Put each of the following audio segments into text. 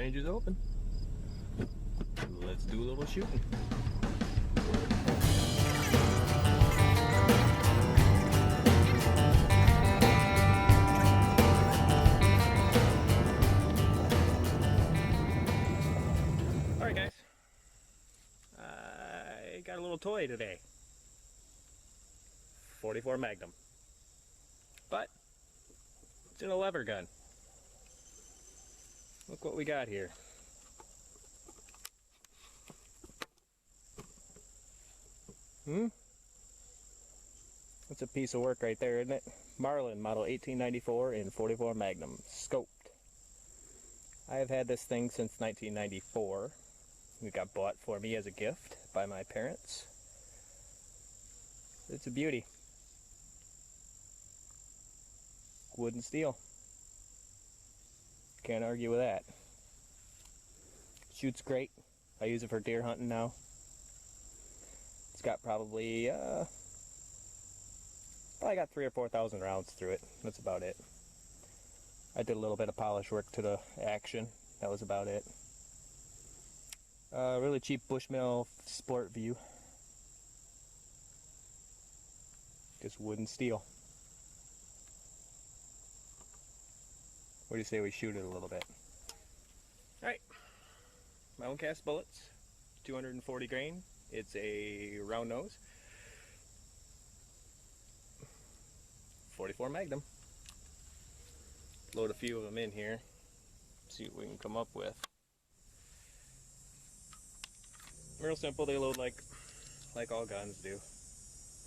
range is open. Let's do a little shooting. Alright guys, I got a little toy today. 44 Magnum. But it's in a lever gun. Look what we got here. That's a piece of work right there, isn't it? Marlin, model 1894 in 44 Magnum, scoped. I have had this thing since 1994. It got bought for me as a gift by my parents. It's a beauty. Wood and steel. Can't argue with that. Shoots great. I use it for deer hunting now. It's got probably got 3,000 or 4,000 rounds through it. That's about it. I did a little bit of polish work to the action. That was about it. Really cheap Bushmill Sport View. Just wood and steel. What do you say we shoot it a little bit? Alright. My own cast bullets. 240 grain. It's a round nose. 44 Magnum. Load a few of them in here. See what we can come up with. Real simple. They load like all guns do.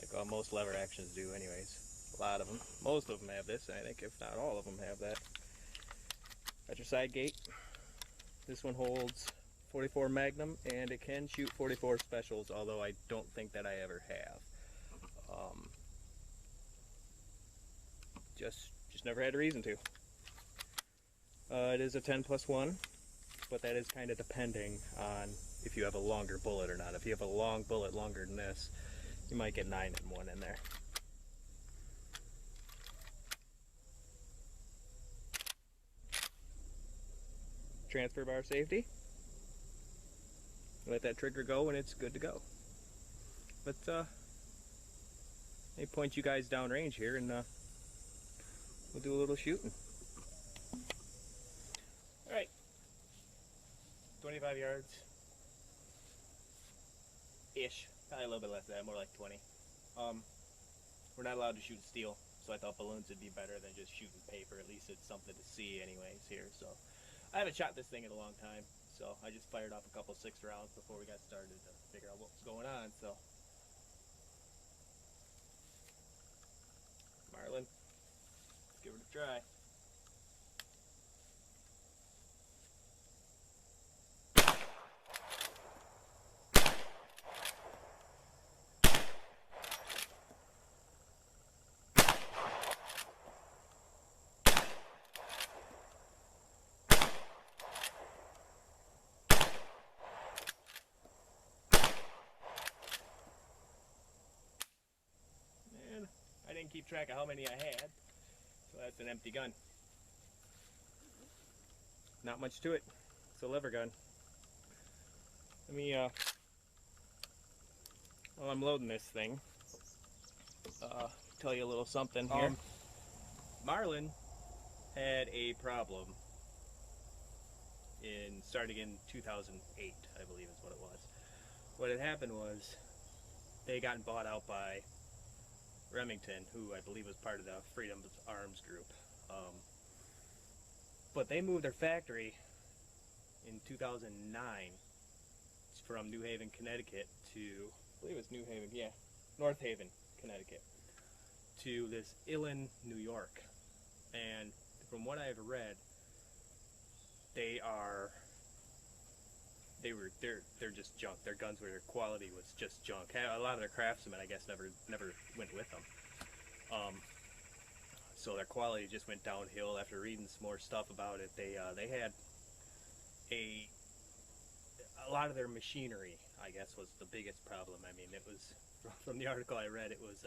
Like all most lever actions do anyways. A lot of them. Most of them have this, I think, if not all of them have that. Got your side gate. This one holds 44 Magnum and it can shoot 44 specials, although I don't think that I ever have. Just never had a reason to. It is a 10+1, but that is kind of depending on if you have a longer bullet or not. If you have a long bullet longer than this, you might get 9 in one in there. Transfer bar safety. Let that trigger go and it's good to go. But let me point you guys downrange here and we'll do a little shooting. Alright. 25 yards. Ish. Probably a little bit less than that, more like 20. We're not allowed to shoot steel, so I thought balloons would be better than just shooting paper. At least it's something to see anyways here. So I haven't shot this thing in a long time, so I just fired off a couple 6 rounds before we got started to figure out what was going on. So Marlin, let's give it a try. I didn't keep track of how many I had, so that's an empty gun. Not much to it. It's a lever gun. Let me, while I'm loading this thing, tell you a little something here. Marlin had a problem starting in 2008, I believe is what it was. What had happened was they gotten bought out by Remington, who I believe was part of the Freedom Arms group. But they moved their factory in 2009 from New Haven, Connecticut to, I believe it was North Haven, Connecticut, to this Illen, New York. And from what I've read, they're just junk. Their guns their quality was just junk. A lot of their craftsmen, I guess, never went with them. So their quality just went downhill. After reading some more stuff about it, they had a lot of their machinery, I guess, was the biggest problem. I mean, it was, from the article I read, it was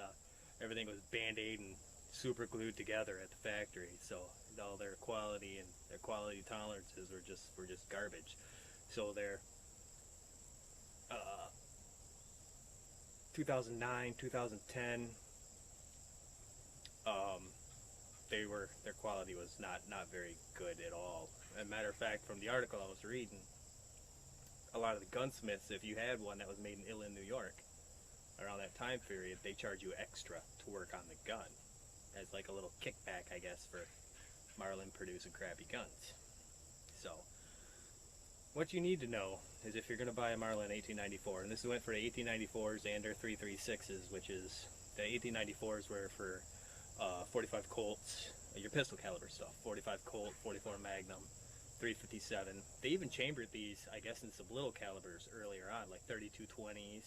everything was Band-Aid and super glued together at the factory, so all their quality and their quality tolerances were just garbage. So their 2009, 2010, their quality was not very good at all. As a matter of fact, from the article I was reading, a lot of the gunsmiths, if you had one that was made in Illinois, New York, around that time period, they charge you extra to work on the gun as like a little kickback, I guess, for Marlin producing crappy guns. So what you need to know is if you're going to buy a Marlin 1894, and this went for the 1894s and their 336s, which is the 1894s were for 45 Colts, your pistol caliber stuff, 45 Colt, 44 Magnum, 357. They even chambered these, I guess, in some little calibers earlier on, like 3220s.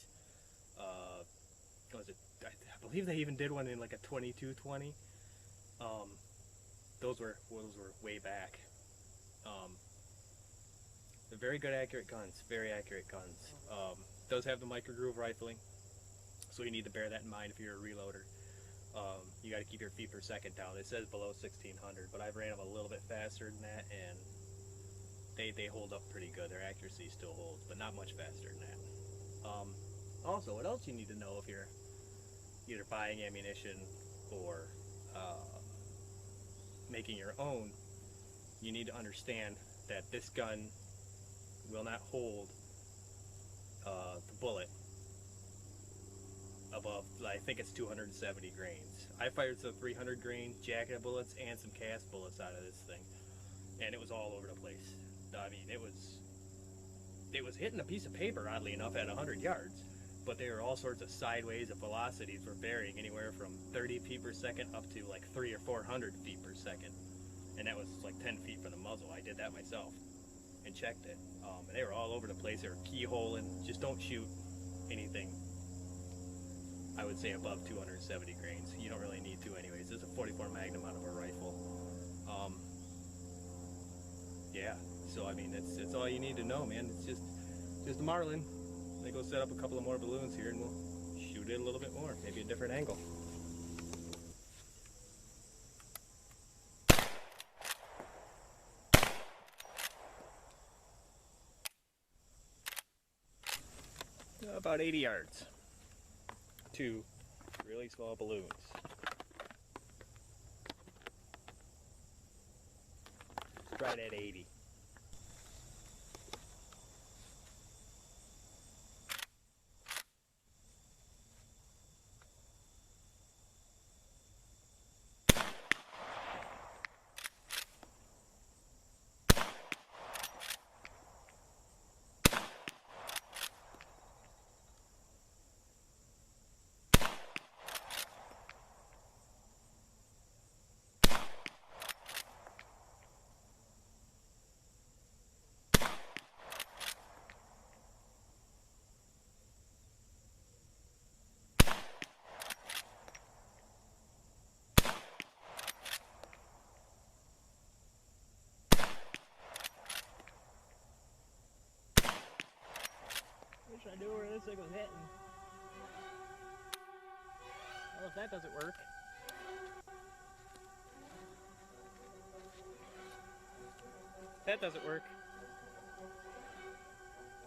What was it? I believe they even did one in like a 2220. Those were way back. They're very good, accurate guns. Very accurate guns. Those have the micro groove rifling, so you need to bear that in mind if you're a reloader. You got to keep your feet per second down. It says below 1600, but I've ran them a little bit faster than that, and they hold up pretty good. Their accuracy still holds, but not much faster than that. Also, what else you need to know if you're either buying ammunition or making your own, you need to understand that this gun will not hold the bullet above, I think it's 270 grains. I fired some 300 grain jacket bullets and some cast bullets out of this thing, and it was all over the place. I mean, it was hitting a piece of paper, oddly enough, at 100 yards, but there were all sorts of sideways of velocities were varying anywhere from 30 feet per second up to like 300 or 400 feet per second, and that was like 10 feet from the muzzle. I did that myself and checked it, and they were all over the place. They were keyholing. Just don't shoot anything, I would say, above 270 grains. You don't really need to anyways. This is a 44 Magnum out of a rifle. Yeah, so I mean, it's all you need to know, man. It's just a Marlin. They go set up a couple of more balloons here and we'll shoot it a little bit more, maybe a different angle. About 80 yards. 2 really small balloons. Right at 80. Wish I knew where this thing was hitting. Well, if that doesn't work. That doesn't work.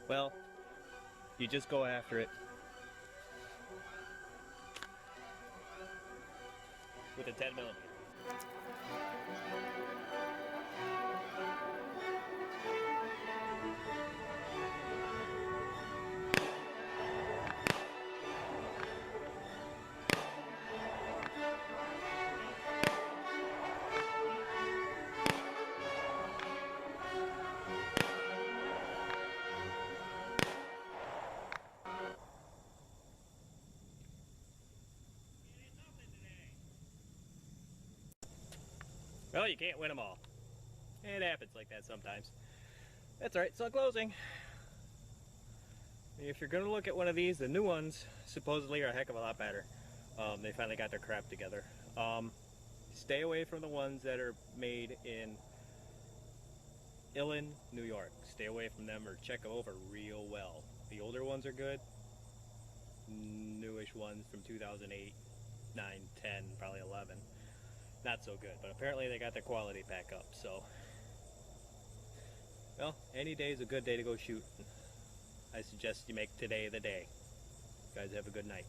Well, you just go after it with a 10mm. Well, you can't win them all. It happens like that sometimes. That's alright, so closing. If you're going to look at one of these, the new ones supposedly are a heck of a lot better. They finally got their crap together. Stay away from the ones that are made in Illinois, New York. Stay away from them or check them over real well. The older ones are good. Newish ones from 2008, 9, 10, probably 11. not so good. But apparently they got their quality back up. So, well, any day is a good day to go shoot. I suggest you make today the day. You guys have a good night.